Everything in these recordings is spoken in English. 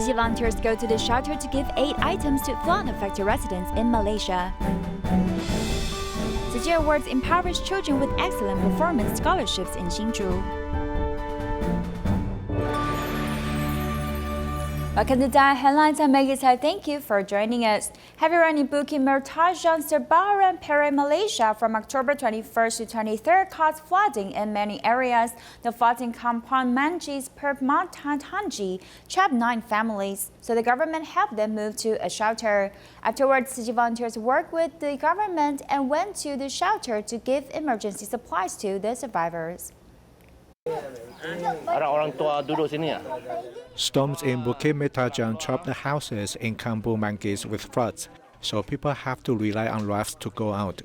Tzu Chi volunteers go to the shelter to give aid items to flood-affected residents in Malaysia. Tzu Chi awards impoverished children with excellent performance scholarships in Hsinchu. Welcome to Diet Headlines. I'm Maggie Tsai. Thank you for joining us. Heavy rain in Bukit Mertajan, Sebaran, Perai, Malaysia from October 21st to 23rd caused flooding in many areas. The flooding compound Manjis per Tanji trapped 9 families, so the government helped them move to a shelter. Afterwards, Tzu Chi volunteers worked with the government and went to the shelter to give emergency supplies to the survivors. Storms in Bukit Mertajan trapped the houses in Kampung Manggis with floods, so people have to rely on rafts to go out.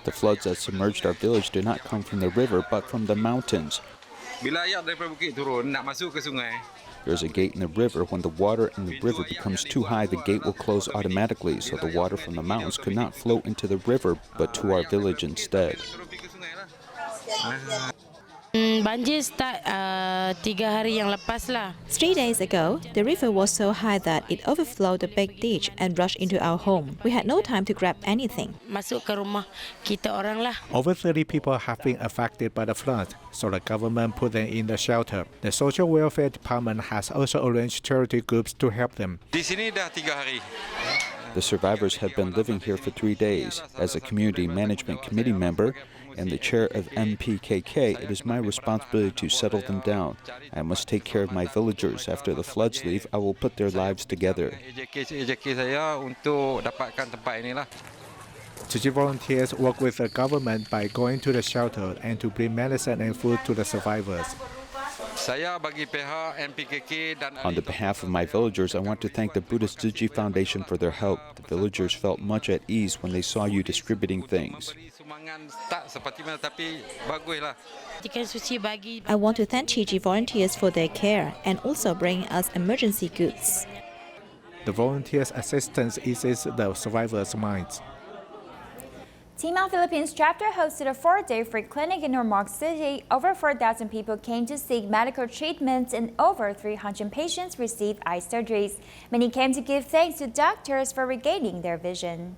The floods that submerged our village did not come from the river, but from the mountains. There's a gate in the river. When the water in the river becomes too high, the gate will close automatically, so the water from the mountains could not flow into the river, but to our village instead. 3 days ago, the river was so high that it overflowed the big ditch and rushed into our home. We had no time to grab anything. Over 30 people have been affected by the flood, so the government put them in the shelter. The Social Welfare Department has also arranged charity groups to help them. The survivors have been living here for 3 days. As a community management committee member and the chair of MPKK, it is my responsibility to settle them down. I must take care of my villagers. After the floods leave, I will put their lives together. Tzu Chi volunteers work with the government by going to the shelter and to bring medicine and food to the survivors. On the behalf of my villagers, I want to thank the Buddhist Tzu Chi Foundation for their help. The villagers felt much at ease when they saw you distributing things. I want to thank Tzu Chi volunteers for their care and also bringing us emergency goods. The volunteers' assistance eases the survivors' minds. Team Out Philippines chapter hosted a 4-day free clinic in Ormoc City. Over 4,000 people came to seek medical treatments and over 300 patients received eye surgeries. Many came to give thanks to doctors for regaining their vision.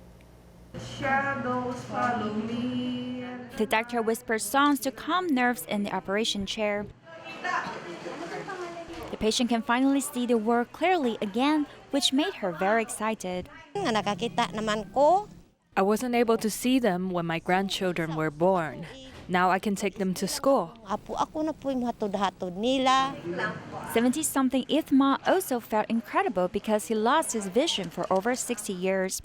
Shadows follow me. The doctor whispered songs to calm nerves in the operation chair. The patient can finally see the world clearly again, which made her very excited. I wasn't able to see them when my grandchildren were born. Now I can take them to school. 70-something Ithma also felt incredible because he lost his vision for over 60 years.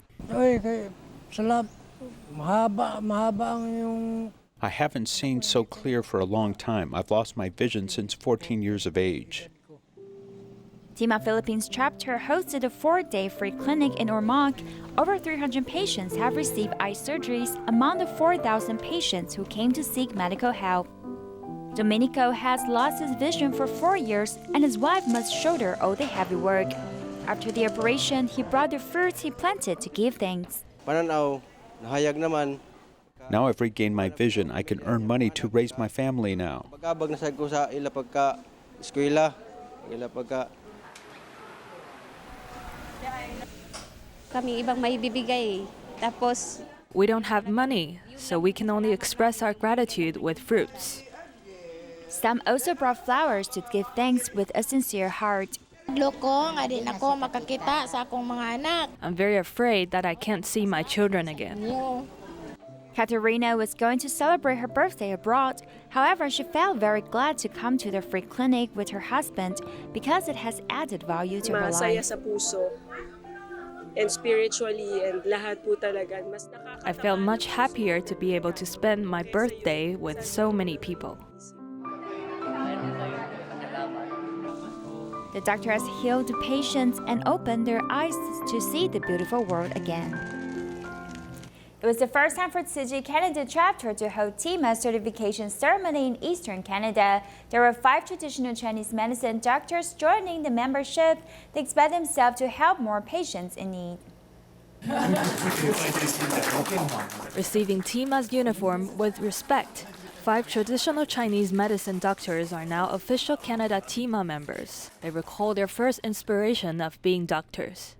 I haven't seen so clear for a long time. I've lost my vision since 14 years of age. Team Out Philippines chapter hosted a 4-day free clinic in Ormoc. Over 300 patients have received eye surgeries among the 4,000 patients who came to seek medical help. Domenico has lost his vision for 4 years and his wife must shoulder all the heavy work. After the operation, he brought the fruits he planted to give thanks. Now I've regained my vision. I can earn money to raise my family now. We don't have money, so we can only express our gratitude with fruits. Some also brought flowers to give thanks with a sincere heart. I'm very afraid that I can't see my children again. Katerina was going to celebrate her birthday abroad. However, she felt very glad to come to the free clinic with her husband because it has added value to her life. And spiritually and lahat po talaga. I felt much happier to be able to spend my birthday with so many people. The doctor has healed the patients and opened their eyes to see the beautiful world again. It was the first time for Tzu Chi Canada chapter to hold TIMA certification ceremony in Eastern Canada. There were 5 traditional Chinese medicine doctors joining the membership. They expect themselves to help more patients in need. Receiving TIMA's uniform with respect, 5 traditional Chinese medicine doctors are now official Canada TIMA members. They recall their first inspiration of being doctors.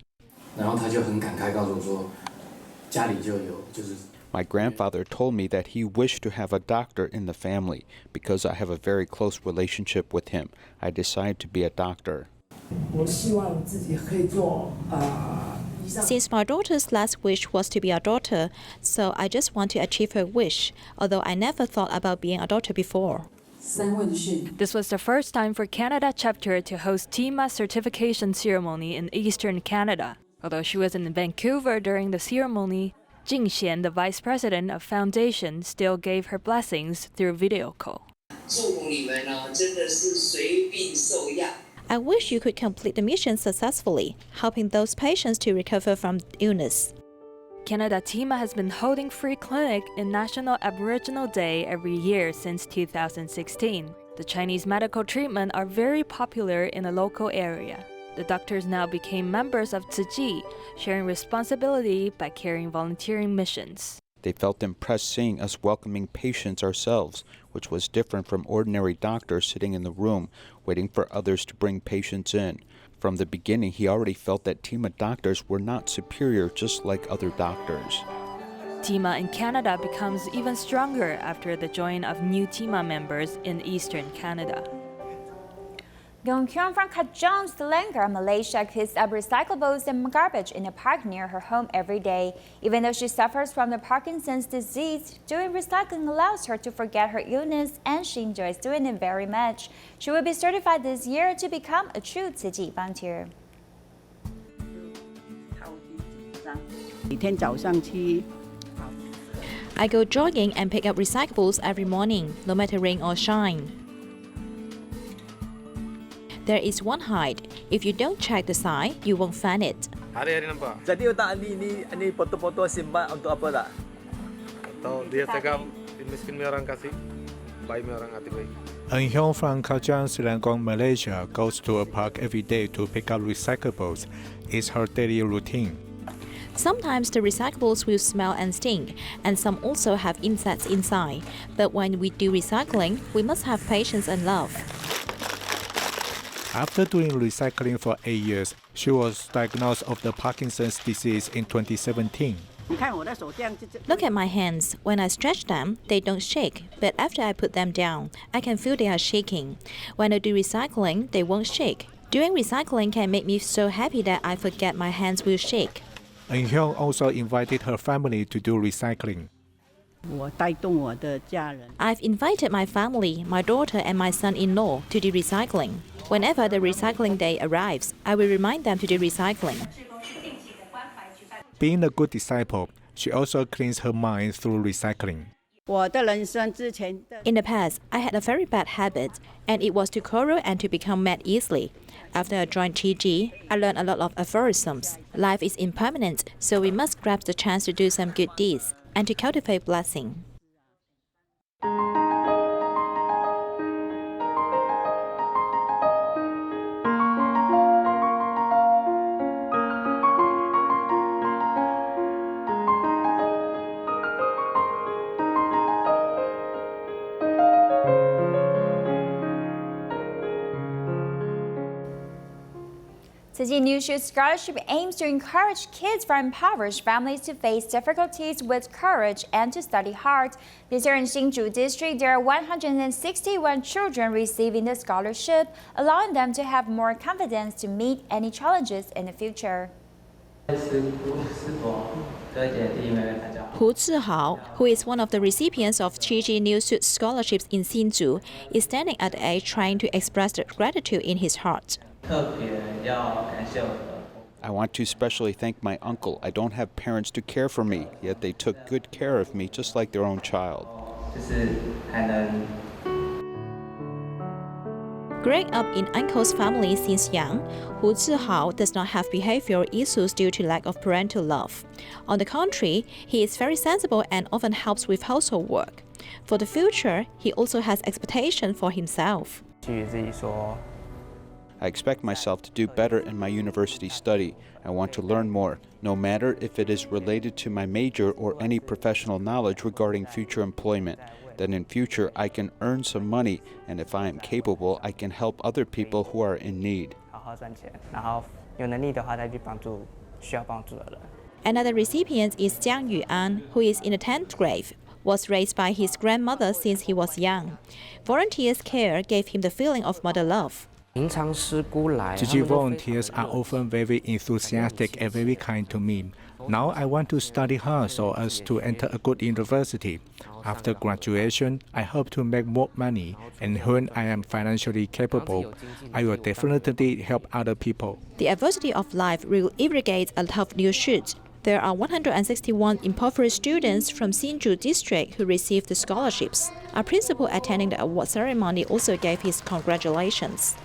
My grandfather told me that he wished to have a doctor in the family. Because I have a very close relationship with him, I decided to be a doctor. Since my daughter's last wish was to be a doctor, so I just want to achieve her wish, although I never thought about being a doctor before. This was the first time for Canada chapter to host TIMA certification ceremony in Eastern Canada. Although she was in Vancouver during the ceremony, Jing Xian, the vice president of Foundation, still gave her blessings through video call. I wish you could complete the mission successfully, helping those patients to recover from illness. Canada TIMA has been holding free clinic in National Aboriginal Day every year since 2016. The Chinese medical treatment are very popular in the local area. The doctors now became members of Tzu Chi, sharing responsibility by carrying volunteering missions. They felt impressed seeing us welcoming patients ourselves, which was different from ordinary doctors sitting in the room, waiting for others to bring patients in. From the beginning, he already felt that TIMA doctors were not superior just like other doctors. TIMA in Canada becomes even stronger after the join of new TIMA members in Eastern Canada. Gong Kyung from Kajang, Selangor, Malaysia picks up recyclables and garbage in a park near her home every day. Even though she suffers from the Parkinson's disease, doing recycling allows her to forget her illness and she enjoys doing it very much. She will be certified this year to become a true Tzu Chi volunteer. I go jogging and pick up recyclables every morning, no matter rain or shine. There is one hide. If you don't check the sign, you won't find it. Hari-hari nampak. Jadi otak ni foto-foto simpan untuk apa tak? Atau dia cakap miskin punya orang kasih, baik punya orang hati baik. Eun Hyung from Kajang, Selangor, Malaysia goes to a park every day to pick up recyclables. It's her daily routine. Sometimes the recyclables will smell and stink, and some also have insects inside. But when we do recycling, we must have patience and love. After doing recycling for 8 years, she was diagnosed of the Parkinson's disease in 2017. Look at my hands. When I stretch them, they don't shake, but after I put them down, I can feel they are shaking. When I do recycling, they won't shake. Doing recycling can make me so happy that I forget my hands will shake. Eun Hyung also invited her family to do recycling. I've invited my family, my daughter and my son-in-law to do recycling. Whenever the recycling day arrives, I will remind them to do recycling. Being a good disciple, she also cleans her mind through recycling. In the past, I had a very bad habit, and it was to quarrel and to become mad easily. After I joined Tzu Chi, I learned a lot of aphorisms. Life is impermanent, so we must grasp the chance to do some good deeds and to cultivate blessing. Tzu Chi New Shoot Scholarship aims to encourage kids from impoverished families to face difficulties with courage and to study hard. This year in Hsinchu district, there are 161 children receiving the scholarship, allowing them to have more confidence to meet any challenges in the future. Hu Zhihao, who is one of the recipients of Tzu Chi New Shoot Scholarships in Hsinchu, is standing at the edge trying to express the gratitude in his heart. I want to especially thank my uncle. I don't have parents to care for me, yet they took good care of me just like their own child. Growing up in uncle's family since young, Hu Zhihao does not have behavioral issues due to lack of parental love. On the contrary, he is very sensible and often helps with household work. For the future, he also has expectations for himself. I expect myself to do better in my university study. I want to learn more, no matter if it is related to my major or any professional knowledge regarding future employment. Then in future, I can earn some money, and if I am capable, I can help other people who are in need. 好好赚钱，然后有能力的话再去帮助需要帮助的人。 Another recipient is Jiang Yuan, who is in the 10th grade, was raised by his grandmother since he was young. Volunteers' care gave him the feeling of mother love. Tzu Chi volunteers are often very enthusiastic and very kind to me. Now I want to study hard so as to enter a good university. After graduation, I hope to make more money, and when I am financially capable, I will definitely help other people. The adversity of life irrigates a tough new shoot. There are 161 impoverished students from Hsinchu district who received the scholarships. A principal attending the award ceremony also gave his congratulations.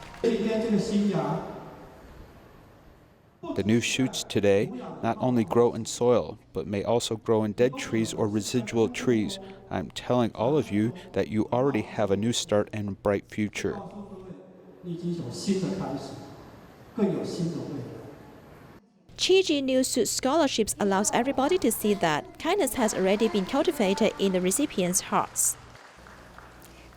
The new shoots today not only grow in soil, but may also grow in dead trees or residual trees. I'm telling all of you that you already have a new start and a bright future. Tzu Chi New Suit Scholarships allows everybody to see that kindness has already been cultivated in the recipients' hearts.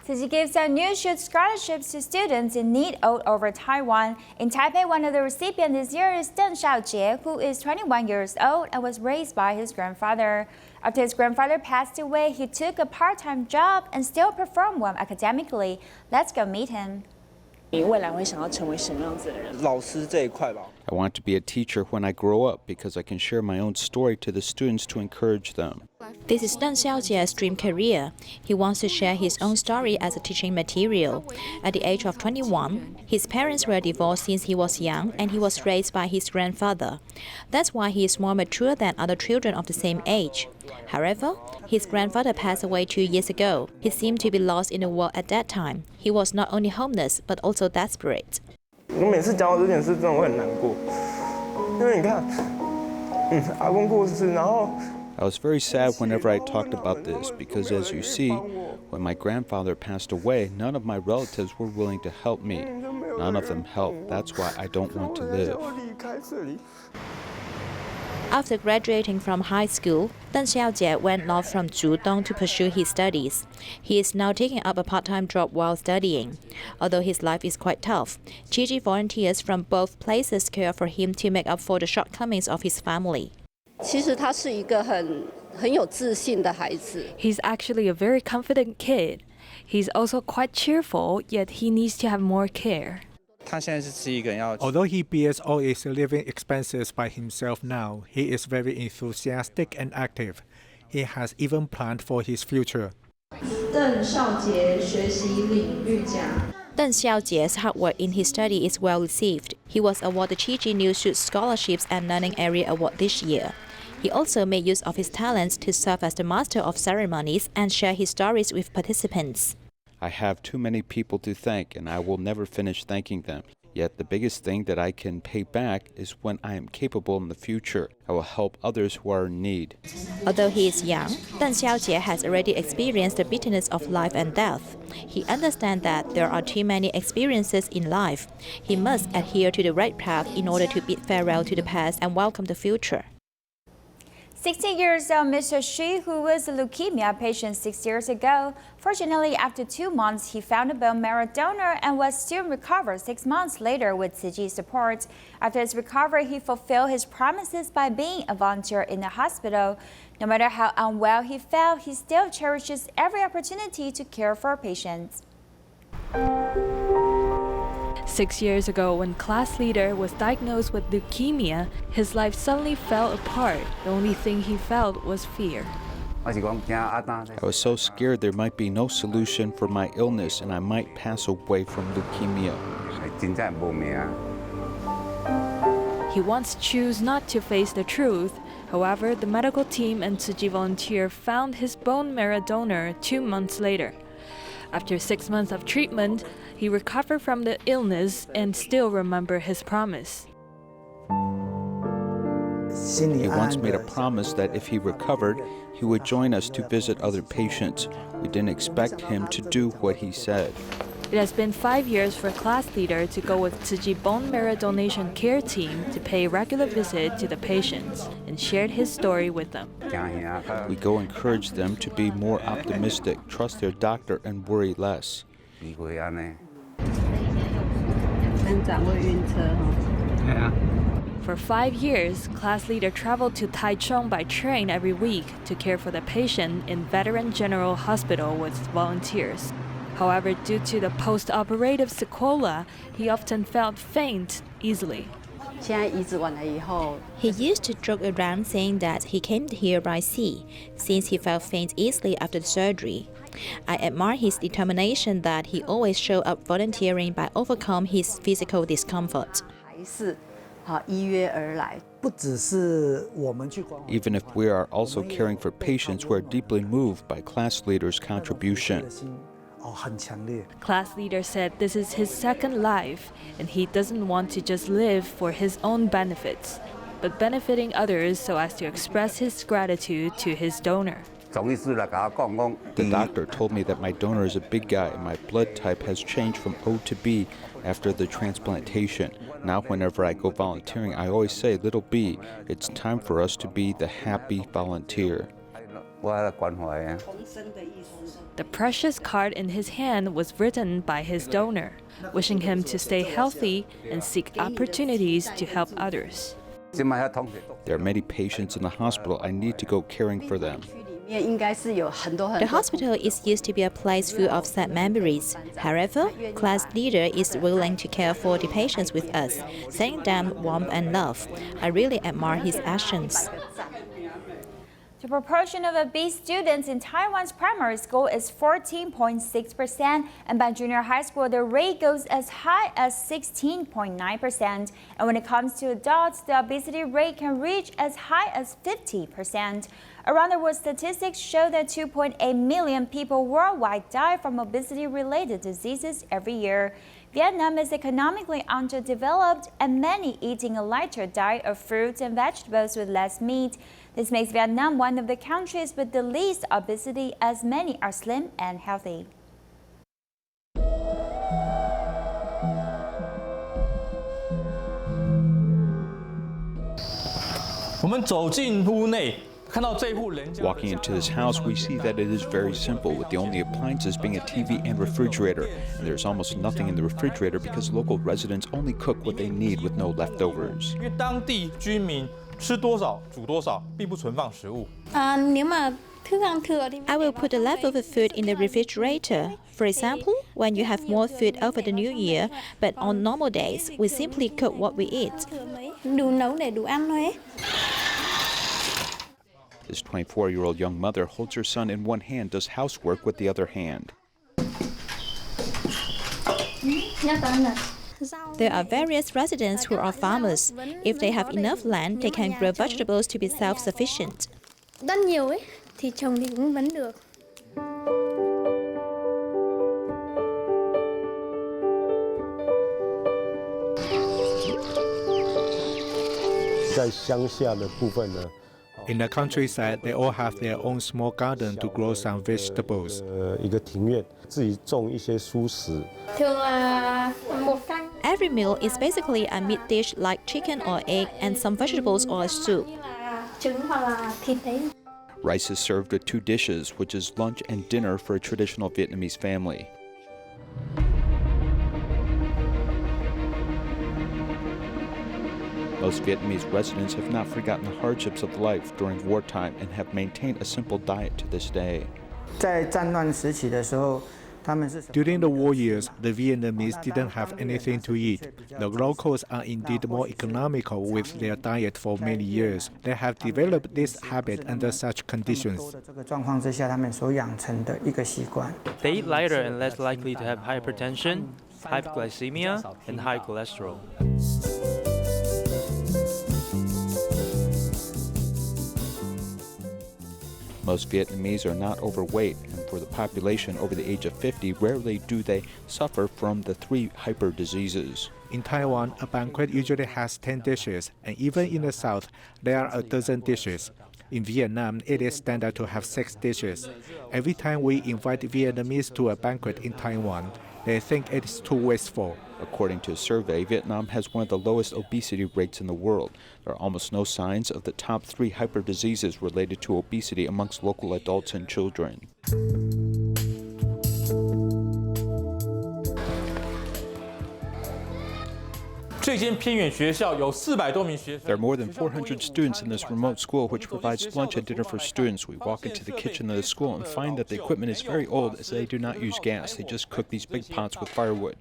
Tzu Chi gives out new shoot scholarships to students in need all over Taiwan. In Taipei, one of the recipients this year is Deng Xiaojie, who is 21 years old and was raised by his grandfather. After his grandfather passed away, he took a part-time job and still performed well academically. Let's go meet him. 你未来会想要成为什么样子的人？老师这一块吧。 I want to be a teacher when I grow up because I can share my own story to the students to encourage them. This is Deng Xiaojie's dream career. He wants to share his own story as a teaching material. At the age of 21, his parents were divorced since he was young and he was raised by his grandfather. That's why he is more mature than other children of the same age. However, his grandfather passed away 2 years ago. He seemed to be lost in the world at that time. He was not only homeless but also desperate. 我每次讲到这件事，真的会很难过，因为你看，阿公过世，然后。 I was very sad whenever I talked about this because, as you see, when my grandfather passed away, none of my relatives were willing to help me. None of them helped. That's why I don't want to live. After graduating from high school, Deng Xiaojie went north from Zhudong to pursue his studies. He is now taking up a part-time job while studying. Although his life is quite tough, Tzu Chi volunteers from both places care for him to make up for the shortcomings of his family. 其实他是一个很有自信的孩子。 He's actually a very confident kid. He's also quite cheerful, yet he needs to have more care. 他现在是吃一个人要。 Although he bears all his living expenses by himself now, he is very enthusiastic and active. He has even planned for his future. 邓少杰学习领域奖。 Deng Xiaojie's hard work in his study is well received. He was awarded Tzu Chi New Suit Scholarships and Learning Area Award this year. He also made use of his talents to serve as the master of ceremonies and share his stories with participants. I have too many people to thank, and I will never finish thanking them. Yet the biggest thing that I can pay back is when I am capable in the future. I will help others who are in need. Although he is young, Deng Xiaojie has already experienced the bitterness of life and death. He understands that there are too many experiences in life. He must adhere to the right path in order to bid farewell to the past and welcome the future. 60 years old Mr. Shi, who was a leukemia patient 6 years ago, fortunately after 2 months he found a bone marrow donor and was still recovered 6 months later with Tzu Chi's support. After his recovery, he fulfilled his promises by being a volunteer in the hospital. No matter how unwell he felt, he still cherishes every opportunity to care for patients. 6 years ago, when class leader was diagnosed with leukemia, his life suddenly fell apart. The only thing he felt was fear. I was so scared there might be no solution for my illness and I might pass away from leukemia. He once chose not to face the truth. However, the medical team and Tzu Chi volunteer found his bone marrow donor 2 months later. After 6 months of treatment, he recovered from the illness and still remembered his promise. He once made a promise that if he recovered, he would join us to visit other patients. We didn't expect him to do what he said. It has been 5 years for class leader to go with Tzu Chi bone marrow donation care team to pay regular visit to the patients and shared his story with them. We go encourage them to be more optimistic, trust their doctor, and worry less. For 5 years, class leader traveled to Taichung by train every week to care for the patient in Veteran General Hospital with volunteers. However, due to the post-operative sequelae, he often felt faint easily. He used to joke around saying that he came here by sea, since he felt faint easily after the surgery. I admire his determination that he always showed up volunteering by overcome his physical discomfort. Even if we are also caring for patients, we are deeply moved by class leaders' contribution. Class leader said this is his second life, and he doesn't want to just live for his own benefits, but benefiting others so as to express his gratitude to his donor. The doctor told me that my donor is a big guy and my blood type has changed from O to B after the transplantation. Now whenever I go volunteering, I always say, "Little B, it's time for us to be the happy volunteer." The precious card in his hand was written by his donor, wishing him to stay healthy and seek opportunities to help others. There are many patients in the hospital. I need to go caring for them. The hospital is used to be a place full of sad memories. However, class leader is willing to care for the patients with us, sending them warmth and love. I really admire his actions. The proportion of obese students in Taiwan's primary school is 14.6%, and by junior high school, the rate goes as high as 16.9%. And when it comes to adults, the obesity rate can reach as high as 50%. Around the world, statistics show that 2.8 million people worldwide die from obesity-related diseases every year. Vietnam is economically underdeveloped, and many eating a lighter diet of fruits and vegetables with less meat. This makes Vietnam one of the countries with the least obesity, as many are slim and healthy. 我们走进屋内。 Walking into this house, we see that it is very simple, with the only appliances being a TV and refrigerator. And there's almost nothing in the refrigerator because local residents only cook what they need with no leftovers. 因为当地居民吃多少煮多少，并不存放食物。 I will put the leftover food in the refrigerator. For example, when you have more food over the New Year, but on normal days, we simply cook what we eat. This 24-year-old young mother holds her son in one hand, does housework with the other hand. There are various residents who are farmers. If they have enough land, they can grow vegetables to be self-sufficient. In the countryside, they all have their own small garden to grow some vegetables. Every meal is basically a meat dish like chicken or egg and some vegetables or a soup. Rice is served with 2 dishes, which is lunch and dinner for a traditional Vietnamese family. Most Vietnamese residents have not forgotten the hardships of life during wartime and have maintained a simple diet to this day. During the war years, the Vietnamese didn't have anything to eat. The locals are indeed more economical with their diet for many years. They have developed this habit under such conditions. They eat lighter and less likely to have hypertension, hypoglycemia, and high cholesterol. Most Vietnamese are not overweight, and for the population over the age of 50, rarely do they suffer from the 3 hyper diseases. In Taiwan, a banquet usually has 10 dishes, and even in the south, there are a dozen dishes. In Vietnam, it is standard to have 6 dishes. Every time we invite Vietnamese to a banquet in Taiwan, they think it's too wasteful. According to a survey, Vietnam has one of the lowest obesity rates in the world. There are almost no signs of the top 3 hyper diseases related to obesity amongst local adults and children. There are more than 400 students in this remote school which provides lunch and dinner for students. We walk into the kitchen of the school and find that the equipment is very old as they do not use gas. They just cook these big pots with firewood.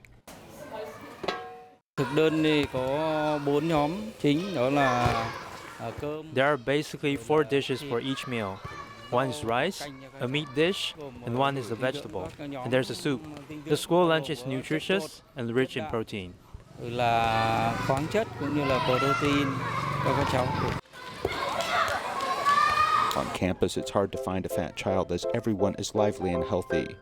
There are basically 4 dishes for each meal. One is rice, a meat dish, and one is a vegetable. And there's a soup. The school lunch is nutritious and rich in protein. On campus, it's hard to find a fat child as everyone is lively and healthy.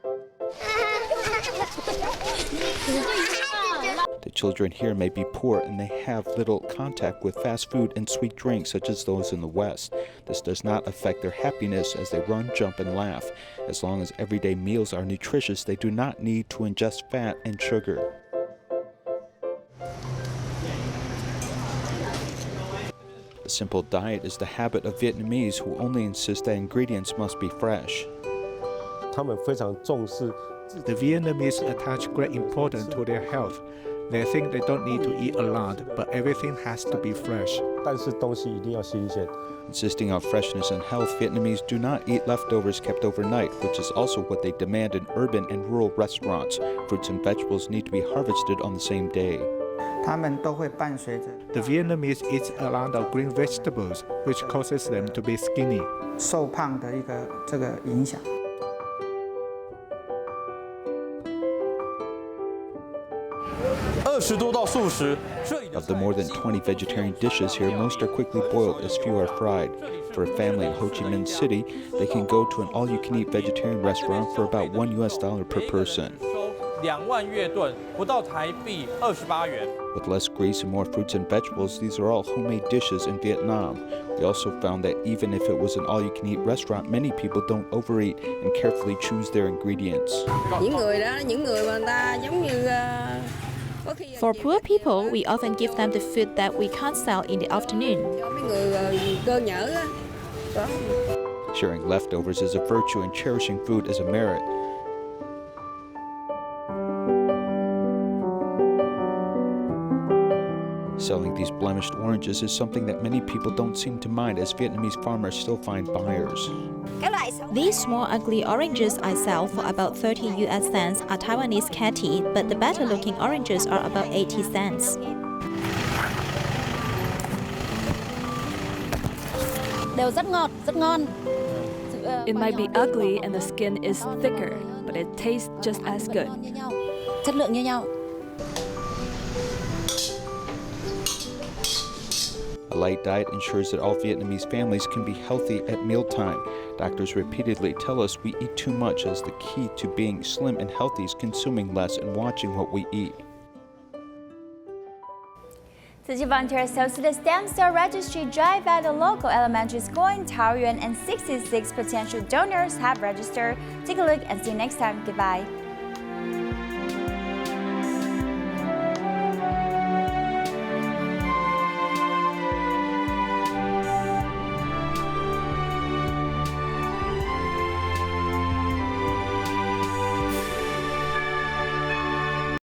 The children here may be poor and they have little contact with fast food and sweet drinks such as those in the West. This does not affect their happiness as they run, jump, and laugh. As long as everyday meals are nutritious, they do not need to ingest fat and sugar. A simple diet is the habit of Vietnamese who only insist that ingredients must be fresh. The Vietnamese attach great importance to their health. They think they don't need to eat a lot, but everything has to be fresh. Insisting on freshness and health, Vietnamese do not eat leftovers kept overnight, which is also what they demand in urban and rural restaurants. Fruits and vegetables need to be harvested on the same day. The Vietnamese eat a lot of green vegetables, which causes them to be skinny. Of the more than 20 vegetarian dishes here, most are quickly boiled as few are fried. For a family in Ho Chi Minh City, they can go to an all-you-can-eat vegetarian restaurant for about $1 per person. With less grease and more fruits and vegetables, these are all homemade dishes in Vietnam. We also found that even if it was an all-you-can-eat restaurant, many people don't overeat and carefully choose their ingredients. For poor people, we often give them the food that we can't sell in the afternoon. Sharing leftovers is a virtue and cherishing food is a merit. Selling these blemished oranges is something that many people don't seem to mind as Vietnamese farmers still find buyers. These small ugly oranges I sell for about 30 US cents are Taiwanese catty, but the better looking oranges are about 80 cents. It might be ugly and the skin is thicker, but it tastes just as good. A light diet ensures that all Vietnamese families can be healthy at mealtime. Doctors repeatedly tell us we eat too much as the key to being slim and healthy is consuming less and watching what we eat. Tzu Chi volunteers hosted a stem cell registry drive at a local elementary school in Taoyuan, and 66 potential donors have registered. Take a look and see you next time. Goodbye.